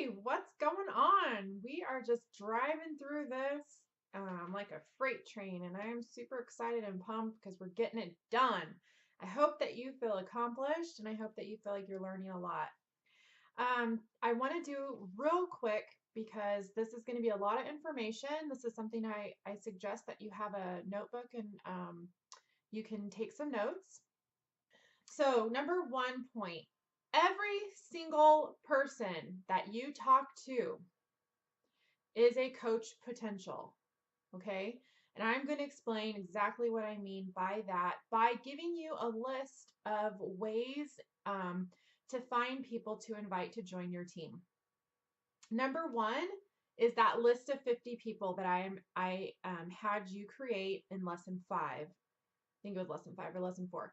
Hey, what's going on? We are just driving through this like a freight train, and I am super excited and pumped because we're getting it done. I hope that you feel accomplished, and I hope that you feel like you're learning a lot. I want to do real quick because this is going to be a lot of information. This is something I suggest that you have a notebook and you can take some notes. So, number one point, every single person that you talk to is a coach potential. Okay. And I'm going to explain exactly what I mean by that by giving you a list of ways to find people to invite to join your team. Number one is that list of 50 people that I had you create in lesson 5. I think it was lesson 5 or lesson 4.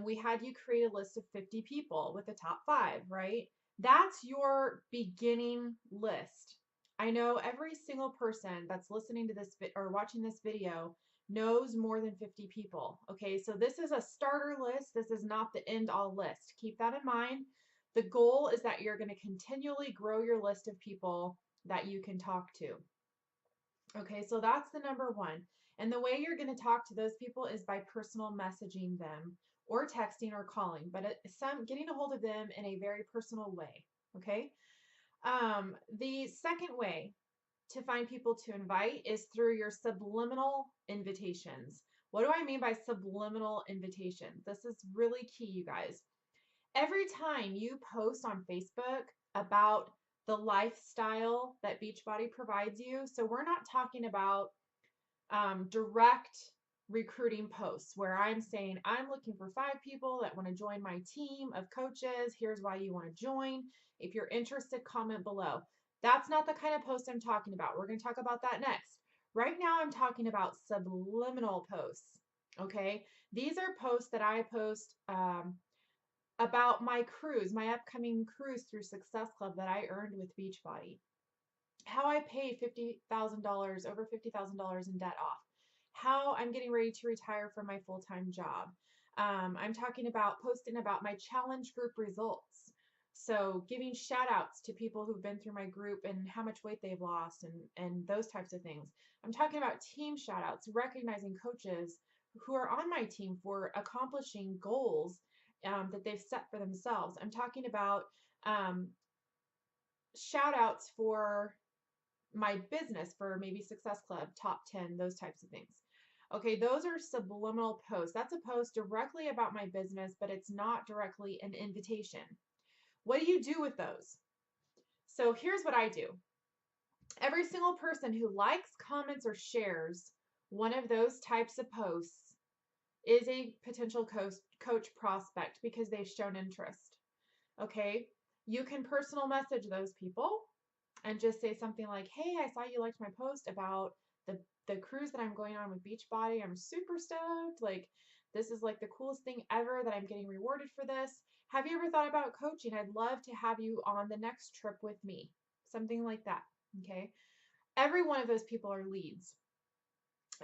We had you create a list of 50 people with the top 5, right? That's your beginning list. I know every single person that's listening to this or watching this video knows more than 50 people. Okay, so this is a starter list. This is not the end all list. Keep that in mind. The goal is that you're going to continually grow your list of people that you can talk to. Okay, so that's the number one. And the way you're going to talk to those people is by personal messaging them or texting or calling, but some getting a hold of them in a very personal way. Okay. The second way to find people to invite is through your subliminal invitations. What do I mean by subliminal invitation? This is really key, you guys. Every time you post on Facebook about the lifestyle that Beachbody provides you, so we're not talking about direct recruiting posts where I'm saying, I'm looking for 5 people that want to join my team of coaches. Here's why you want to join. If you're interested, comment below. That's not the kind of post I'm talking about. We're going to talk about that next. Right now, I'm talking about subliminal posts. Okay. These are posts that I post about my cruise, my upcoming cruise through Success Club that I earned with Beachbody. How I pay $50,000, over $50,000 in debt off. How I'm getting ready to retire from my full-time job. I'm talking about posting about my challenge group results. So giving shout outs to people who've been through my group and how much weight they've lost and those types of things. I'm talking about team shout outs, recognizing coaches who are on my team for accomplishing goals that they've set for themselves. I'm talking about um, shout outs for my business, for maybe Success Club, top 10, those types of things. Okay, those are subliminal posts. That's a post directly about my business, but it's not directly an invitation. What do you do with those? So here's what I do. Every single person who likes, comments, or shares one of those types of posts is a potential coach prospect because they've shown interest. Okay, you can personal message those people and just say something like, hey, I saw you liked my post about the cruise that I'm going on with Beachbody. I'm super stoked. Like, this is like the coolest thing ever that I'm getting rewarded for this. Have you ever thought about coaching? I'd love to have you on the next trip with me. Something like that. Okay. Every one of those people are leads.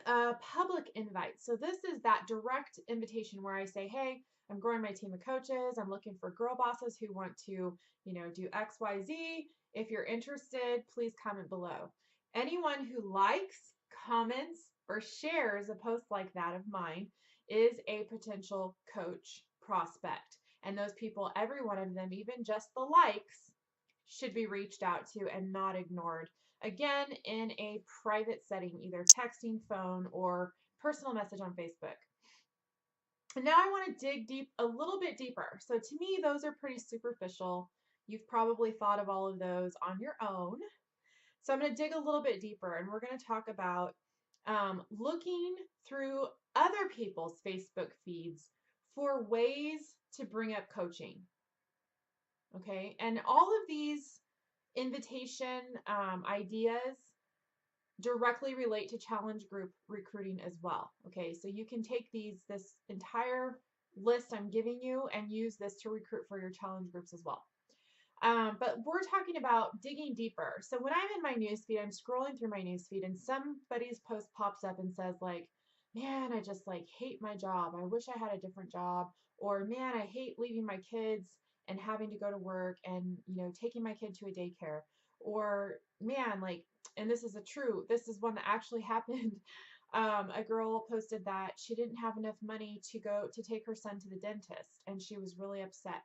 Public invite. So this is that direct invitation where I say, hey, I'm growing my team of coaches. I'm looking for girl bosses who want to, do X, Y, Z. If you're interested, please comment below. Anyone who likes, comments, or shares a post like that of mine is a potential coach prospect. And those people, every one of them, even just the likes, should be reached out to and not ignored. Again, in a private setting, either texting, phone, or personal message on Facebook. And now I want to dig deep, a little bit deeper. So to me, those are pretty superficial. You've probably thought of all of those on your own. So I'm going to dig a little bit deeper, and we're going to talk about looking through other people's Facebook feeds for ways to bring up coaching. Okay, and all of these invitation ideas directly relate to challenge group recruiting as well. Okay, so you can take this entire list I'm giving you and use this to recruit for your challenge groups as well. But we're talking about digging deeper. So when I'm in my newsfeed, I'm scrolling through my newsfeed and somebody's post pops up and says like, man, I just like hate my job. I wish I had a different job. Or man, I hate leaving my kids and having to go to work and, taking my kid to a daycare. Or man, like, and this is one that actually happened. A girl posted that she didn't have enough money to go to take her son to the dentist, and she was really upset.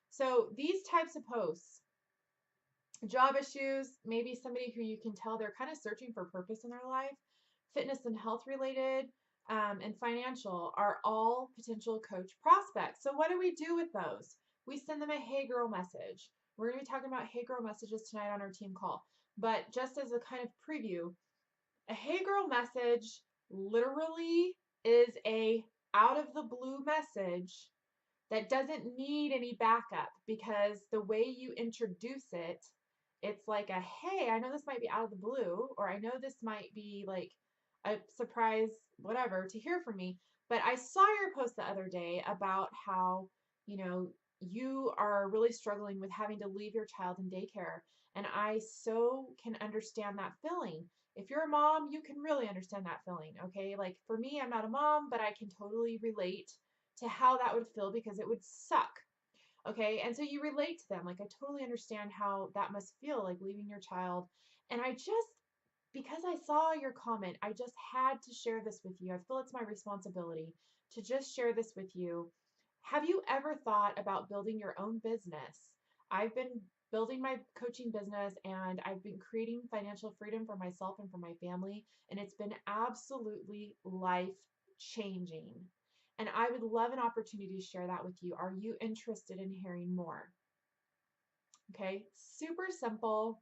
So these types of posts, job issues, maybe somebody who you can tell they're kind of searching for purpose in their life, fitness and health related, and financial are all potential coach prospects. So what do we do with those? We send them a Hey Girl message. We're going to be talking about Hey Girl messages tonight on our team call. But just as a kind of preview, a Hey Girl message literally is a out of the blue message that doesn't need any backup, because the way you introduce it, it's like a, hey, I know this might be out of the blue, or I know this might be like a surprise, whatever, to hear from me. But I saw your post the other day about how, you are really struggling with having to leave your child in daycare. And I so can understand that feeling. If you're a mom, you can really understand that feeling. Okay. Like for me, I'm not a mom, but I can totally relate to how that would feel, because it would suck. Okay. And so you relate to them. Like, I totally understand how that must feel, like leaving your child. And because I saw your comment, I just had to share this with you. I feel it's my responsibility to just share this with you. Have you ever thought about building your own business? I've been building my coaching business, and I've been creating financial freedom for myself and for my family. And it's been absolutely life changing. And I would love an opportunity to share that with you. Are you interested in hearing more? Okay, super simple.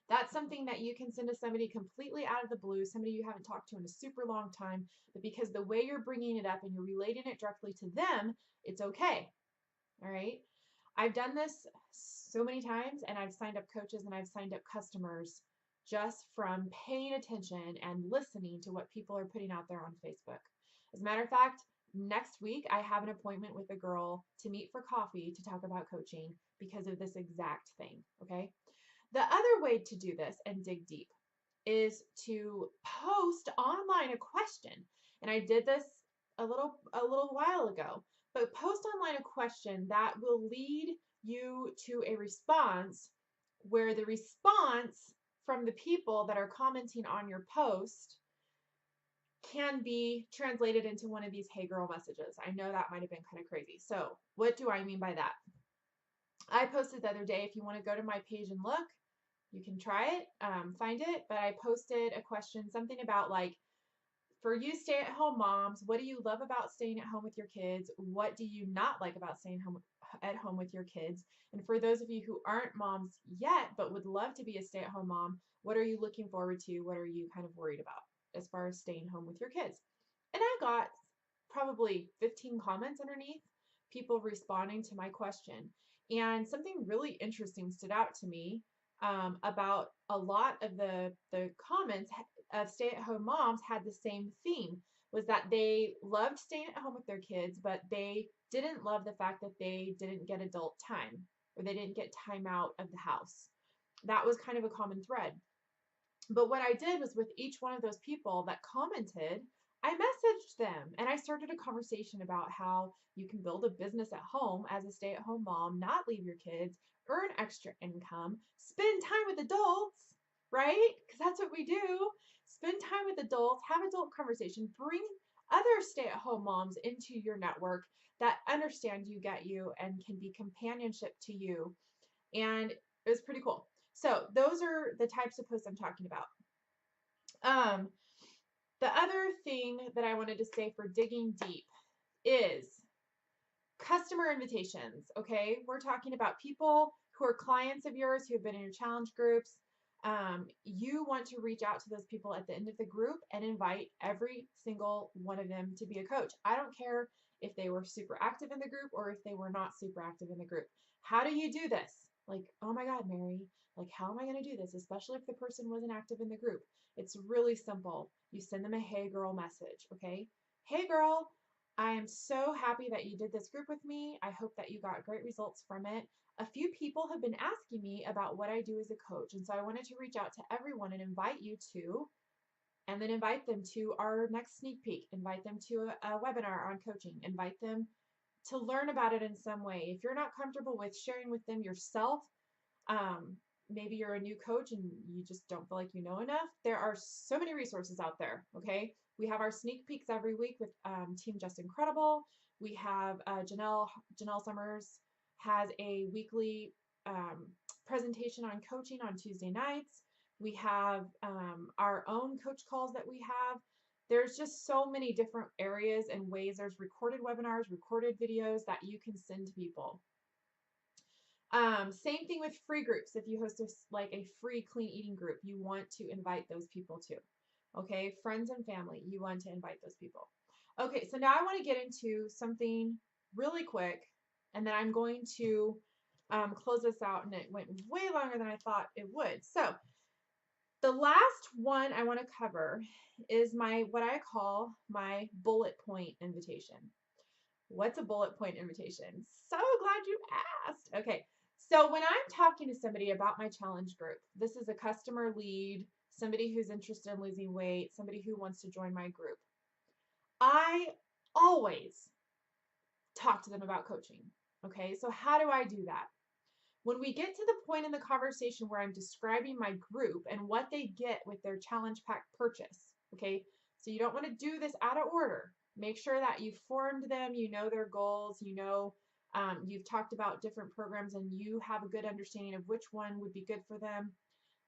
That's something that you can send to somebody completely out of the blue, somebody you haven't talked to in a super long time, but because the way you're bringing it up and you're relating it directly to them, it's okay. All right. I've done this so many times, and I've signed up coaches and I've signed up customers just from paying attention and listening to what people are putting out there on Facebook. As a matter of fact, next week I have an appointment with a girl to meet for coffee to talk about coaching because of this exact thing. Okay. The other way to do this and dig deep is to post online a question. And I did this a little while ago, but post online a question that will lead you to a response, where the response from the people that are commenting on your post can be translated into one of these Hey Girl messages. I know that might have been kind of crazy. So what do I mean by that? I posted the other day, if you want to go to my page and look, you can try it, find it. But I posted a question, something about like, for you stay-at-home moms, what do you love about staying at home with your kids? What do you not like about staying at home with your kids? And for those of you who aren't moms yet, but would love to be a stay-at-home mom, what are you looking forward to? What are you kind of worried about as far as staying home with your kids? And I got probably 15 comments underneath, people responding to my question. And something really interesting stood out to me, about a lot of the comments of stay-at-home moms had the same theme, was that they loved staying at home with their kids, but they didn't love the fact that they didn't get adult time, or they didn't get time out of the house. That was kind of a common thread. But what I did was, with each one of those people that commented, I messaged them and I started a conversation about how you can build a business at home as a stay-at-home mom, not leave your kids, earn extra income, spend time with adults, right? Because that's what we do. Spend time with adults, have adult conversation, bring other stay-at-home moms into your network that understand you, get you, and can be companionship to you. And it was pretty cool. So those are the types of posts I'm talking about. Um, the other thing that I wanted to say for digging deep is customer invitations. Okay, we're talking about people who are clients of yours who have been in your challenge groups. You want to reach out to those people at the end of the group and invite every single one of them to be a coach. I don't care if they were super active in the group or if they were not super active in the group. How do you do this? Like, oh my God, Mary, like, how am I going to do this? Especially if the person wasn't active in the group. It's really simple. You send them a Hey Girl message, okay? Hey girl, I am so happy that you did this group with me. I hope that you got great results from it. A few people have been asking me about what I do as a coach, and so I wanted to reach out to everyone and invite you to, and then invite them to our next sneak peek, invite them to a webinar on coaching, invite them to learn about it in some way. If you're not comfortable with sharing with them yourself, um, maybe you're a new coach and you just don't feel like you know enough. There are so many resources out there. Okay. We have our sneak peeks every week with Team Just Incredible. We have Janelle Summers has a weekly um, presentation on coaching on Tuesday nights. We have our own coach calls that we have. There's just so many different areas and ways. There's recorded webinars, recorded videos that you can send to people. Same thing with free groups. If you host like a free clean eating group, you want to invite those people too. Okay, friends and family, you want to invite those people. Okay, so now I want to get into something really quick, and then I'm going to close this out, and it went way longer than I thought it would. So the last one I want to cover is what I call my bullet point invitation. What's a bullet point invitation? So glad you asked. Okay, so when I'm talking to somebody about my challenge group, this is a customer lead, somebody who's interested in losing weight, somebody who wants to join my group. I always talk to them about coaching. Okay, so how do I do that? When we get to the point in the conversation where I'm describing my group and what they get with their challenge pack purchase, okay, so you don't want to do this out of order. Make sure that you've formed them, you know their goals, you know you've talked about different programs and you have a good understanding of which one would be good for them.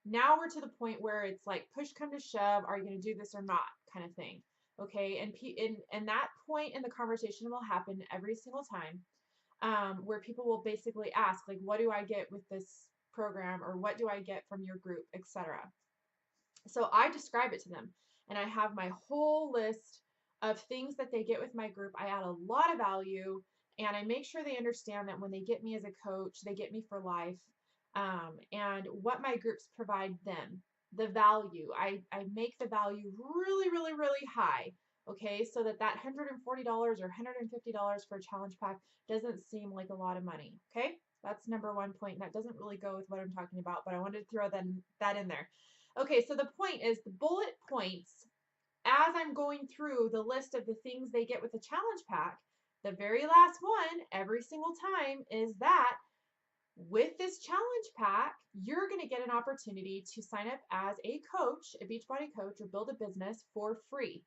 Now we're to the point where it's like push come to shove, are you going to do this or not kind of thing. Okay, and that point in the conversation will happen every single time, where people will basically ask, like, what do I get with this program, or what do I get from your group, etc. So I describe it to them, and I have my whole list of things that they get with my group. I add a lot of value, and I make sure they understand that when they get me as a coach, they get me for life, and what my groups provide them, the value. I make the value really, really, really high. Okay, so that $140 or $150 for a challenge pack doesn't seem like a lot of money. Okay, that's number one point. That doesn't really go with what I'm talking about, but I wanted to throw that in there. Okay, so the point is the bullet points, as I'm going through the list of the things they get with the challenge pack, the very last one every single time is that with this challenge pack, you're going to get an opportunity to sign up as a coach, a Beachbody coach, or build a business for free.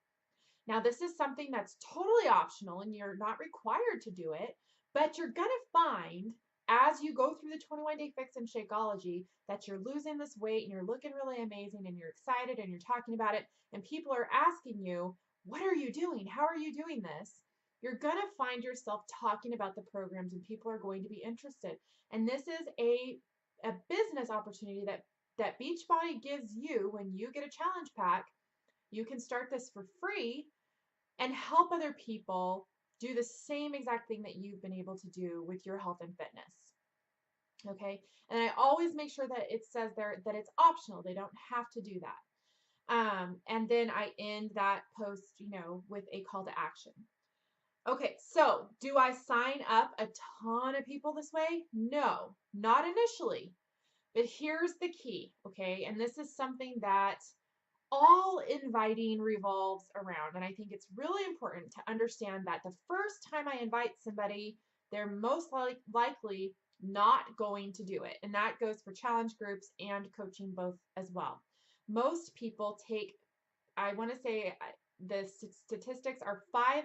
Now, this is something that's totally optional and you're not required to do it, but you're going to find as you go through the 21-day fix and Shakeology that you're losing this weight and you're looking really amazing and you're excited and you're talking about it and people are asking you, what are you doing? How are you doing this? You're going to find yourself talking about the programs and people are going to be interested. And this is a business opportunity that Beachbody gives you when you get a challenge pack. You can start this for free and help other people do the same exact thing that you've been able to do with your health and fitness. Okay. And I always make sure that it says there that it's optional. They don't have to do that. And then I end that post, with a call to action. Okay. So do I sign up a ton of people this way? No, not initially. But here's the key. Okay. And this is something that all inviting revolves around. And I think it's really important to understand that the first time I invite somebody, they're most likely not going to do it. And that goes for challenge groups and coaching both as well. Most people take, I want to say the statistics are 5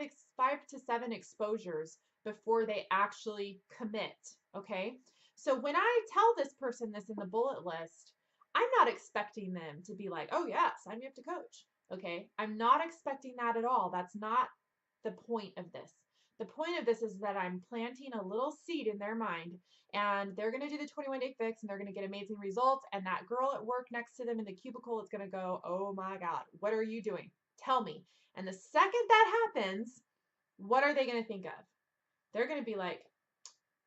to 7 exposures before they actually commit. Okay. So when I tell this person this in the bullet list, I'm not expecting them to be like, oh yeah, sign me up to coach. Okay. I'm not expecting that at all. That's not the point of this. The point of this is that I'm planting a little seed in their mind and they're going to do the 21-day fix and they're going to get amazing results. And that girl at work next to them in the cubicle is going to go, oh my God, what are you doing? Tell me. And the second that happens, what are they going to think of? They're going to be like,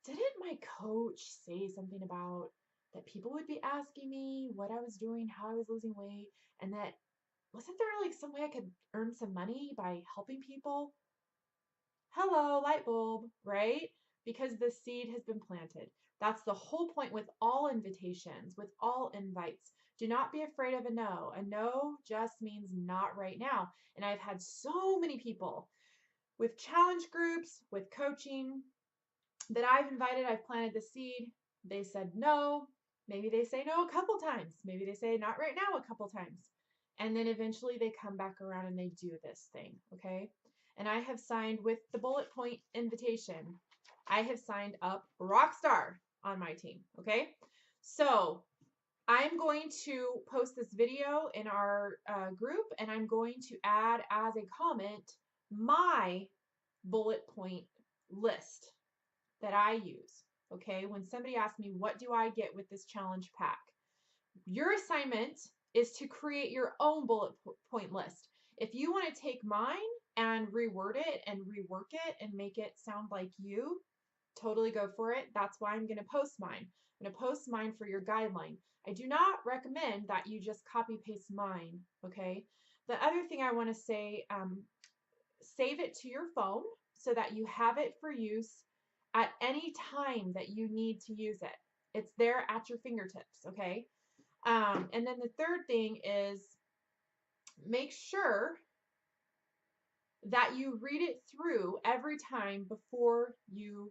didn't my coach say something about that people would be asking me what I was doing, how I was losing weight, and that wasn't there like some way I could earn some money by helping people? Hello, light bulb, right? Because the seed has been planted. That's the whole point with all invitations, with all invites. Do not be afraid of a no. A no just means not right now. And I've had so many people with challenge groups, with coaching that I've invited, I've planted the seed. They said no. Maybe they say no a couple times. Maybe they say not right now a couple times. And then eventually they come back around and they do this thing, okay? And I have signed with the bullet point invitation. I have signed up Rockstar on my team, okay? So I'm going to post this video in our group, and I'm going to add as a comment my bullet point list that I use. Okay, when somebody asks me, what do I get with this challenge pack? Your assignment is to create your own bullet point list. If you want to take mine and reword it and rework it and make it sound like you, totally go for it. That's why I'm going to post mine. I'm going to post mine for your guideline. I do not recommend that you just copy paste mine. Okay. The other thing I want to say, save it to your phone so that you have it for use at any time that you need to use it. It's there at your fingertips, okay? And then the third thing is make sure that you read it through every time before you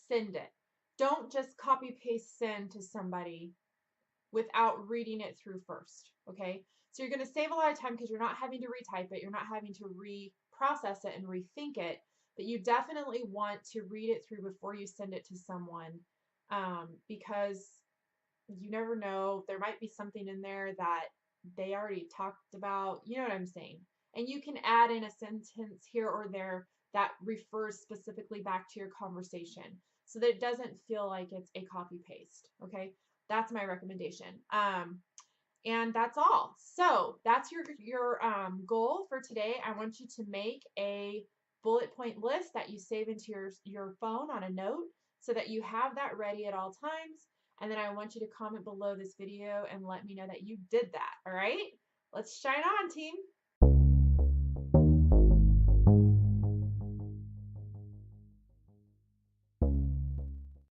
send it. Don't just copy paste send to somebody without reading it through first, okay? So you're going to save a lot of time because you're not having to retype it, you're not having to reprocess it and rethink it, but you definitely want to read it through before you send it to someone, because you never know, there might be something in there that they already talked about, you know what I'm saying? And you can add in a sentence here or there that refers specifically back to your conversation so that it doesn't feel like it's a copy paste, okay? That's my recommendation. And that's all. So that's your goal for today. I want you to make a bullet point list that you save into your phone on a note so that you have that ready at all times. And then I want you to comment below this video and let me know that you did that. All right? Let's shine on, team.